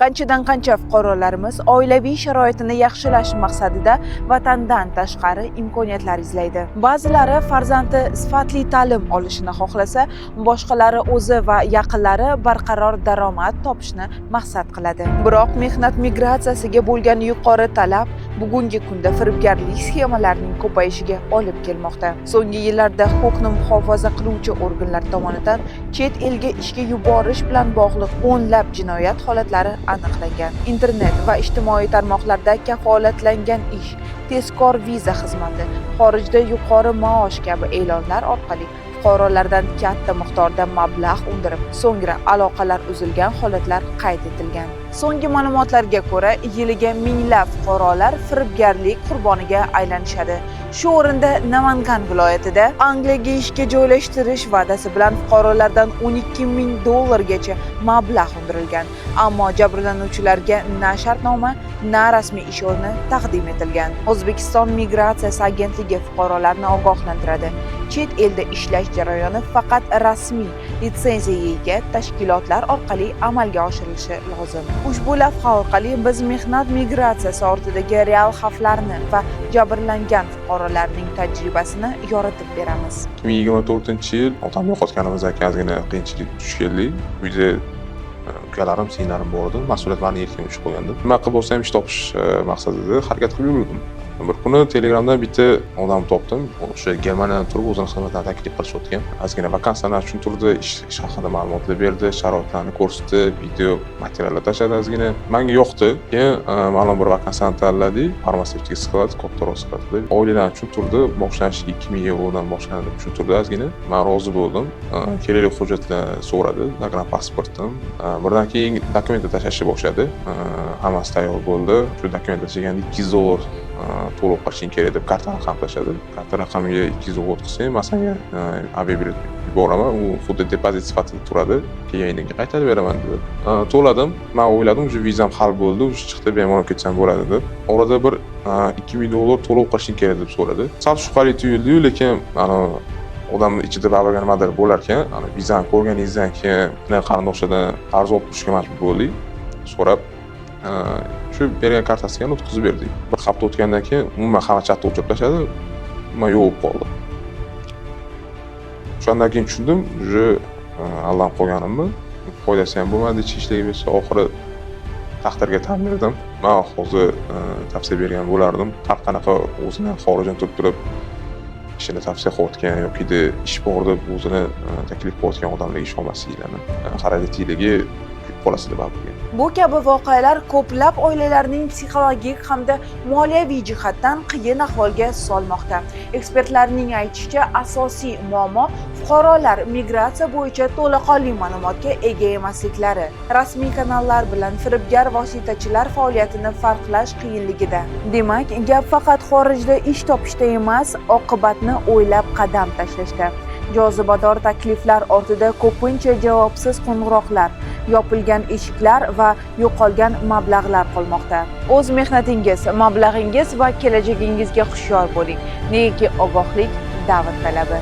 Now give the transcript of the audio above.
Qanchadan qancha fuqarolarimiz oilaviy sharoitini yaxshilash maqsadida vatandan tashqari imkoniyatlar izlaydi. Ba'zilari farzandi sifatli ta'lim olishini xohlasa, boshqalari o'zi va yaqinlari barqaror daromad topishni maqsad qiladi. Biroq mehnat migratsiyasiga bo'lgan yuqori talab bugungi kunda firibgarlik sxemalarining ko'payishiga olib kelmoqda. So'nggi yillarda huquqni muhofaza qiluvchi organlar tomonidan chet elga ishga yuborish bilan bog'liq o'nlab jinoyat holatlari aniqlangan. Internet va ijtimoiy tarmoqlarda kafolatlangan ish, tezkor viza xizmati, xorijda yuqori maosh kabi e'lonlar orqali fuqarolardan katta miqdorda mablag' undirib, so'ngra aloqalar uzilgan holatlar qayd etilgan. So'nggi ma'lumotlarga ko'ra, yiliga minglab fuqarolar firibgarlik qurboniga aylanishadi. Shu o'rinda Namangan viloyatida Angliyaga ishga joylashtirish va'dasi bilan fuqarolardan $12,000 mablag' undirilgan. Ammo jabrlanuvchilarga na shartnoma, na rasmiy ish o'rni taqdim etilgan. O'zbekiston migratsiyasi agentligi fuqarolarni ogohlantiradi. Chet elda ishlash jarayoni faqat rasmiy litsenziyaga ega tashkilotlar orqali amalga oshirilishi lozim. Ushbu lavha orqali biz mehnat migratsiyasi ortidagi real xavflarni va jabrlangan fuqarolarning tajribasini yoritib beramiz. 2024-yil otamni yo'qotganimizda ozgina qiyinchilik duch keldik. Uyda ukalarim, singlarim bor edi. Mas'uliyatlarni yelkamga tushib qo'yandim. Nima qilib bo'lsa ham ish topish maqsadida harakat qilib yurdim. Bir kuni Telegramdan bitta odam topdim. O'sha Germaniyadan turib o'zini xizmatidan taklif qilishayotgan. Ozgina vakansiyalar tushuntirdi, ish haqida ma'lumotlar berdi, sharoitlarni ko'rsatdi, video materiallar tashladi ozgina. Menga yoqdi. Keyin ma'lum bir vakansiyani tanladik. Farmatsevtika sklad, kattaroq sklad deb. Oilalarni tushuntirdi, boshlanishiga 2,000 dan boshlanadi deb tushuntirdi ozgina. Men rozi bo'ldim. Kerakli hujjatlar so'radi, nagran pasportim. Birdan keyin dokumentlar tashlashni boshladi. Hammasi tayyor bo'ldi. Shu dokumentlar tashlaganda $200 to'lov qilishing kerak deb karta raqam tashladi. Karta raqamiga $200 qilsang, masalan, aviabilet yuboraman, u xuddi depozit sifatida turadi. Keyin qaytarib beraman dedi. To'ladim. Men o'yladim, shu vizam hal bo'ldi, chiqdi, bemalol ketsam bo'ladi deb. Orada bir $2,000 to'lov qilishing kerak deb so'radi. Sal shubhali tuyuldi, lekin odamni ichida baribir nimadir bo'lar ekan, vizani ko'rganingizdan keyin qarindoshlardan qarz olib turishga majbur bo'ldik. So'rab shu bergan kartasiga o'tkazib berdik. Bir hafta o'tgandan keyin umuman hamma chatda o'chirib tashladi. Men yo'q qoldi. Shundan keyin tushundim, aldanib qolganimni. Foydasi ham bo'lmadi, ichki ishlarga bersa oxiri taqdirga tan berdim. Men hozir tavsiya bergan bo'lardim. Har qanaqa o'zini xorijdan turib ishini tavsiya qilayotgan yoki ish bor deb o'zini taklif qilayotgan odamlarga ish olmasliklarini, xarajatingizni qolasida baribir. Bu kabi voqealar ko'plab oilalarning psixologik hamda moliyaviy jihatdan qiyin ahvolga solmoqda. Ekspertlarning aytishicha, asosiy muammo fuqarolar migratsiya bo'yicha to'laqonli ma'lumotga ega emasliklari. Rasmiy kanallar bilan firibgar vositachilar faoliyatini farqlash qiyinligida. Demak, gap faqat xorijda ish topishda emas, oqibatni o'ylab qadam tashlashda. Jozibador takliflar ortida ko'pincha javobsiz qo'ng'iroqlar, yopilgan eshiklar va yo'qolgan mablag'lar qolmoqda. O'z mehnatingiz, mablag'ingiz va kelajagingizga hushyor bo'ling. Negaki ogohlik davr talabi.